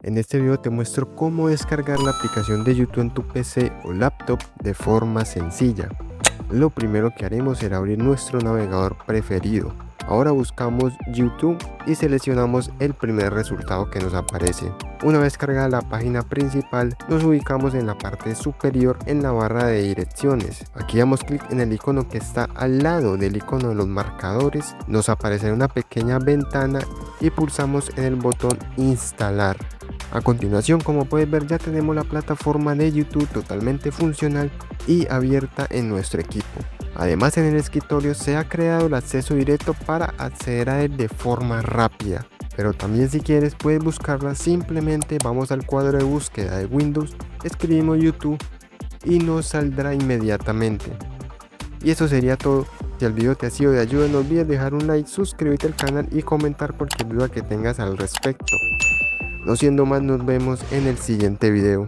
En este video te muestro cómo descargar la aplicación de YouTube en tu PC o laptop de forma sencilla. Lo primero que haremos será abrir nuestro navegador preferido. Ahora buscamos YouTube y seleccionamos el primer resultado que nos aparece. Una vez cargada la página principal, nos ubicamos en la parte superior en la barra de direcciones. Aquí damos clic en el icono que está al lado del icono de los marcadores. Nos aparecerá una pequeña ventana y pulsamos en el botón instalar. A continuación, como puedes ver, ya tenemos la plataforma de YouTube totalmente funcional y abierta en nuestro equipo. Además, en el escritorio se ha creado el acceso directo para acceder a él de forma rápida. Pero también, si quieres, puedes buscarla. Simplemente vamos al cuadro de búsqueda de Windows, escribimos YouTube y nos saldrá inmediatamente. Y eso sería todo. Si el video te ha sido de ayuda, no olvides dejar un like, suscribirte al canal y comentar cualquier duda que tengas al respecto. No siendo más, nos vemos en el siguiente video.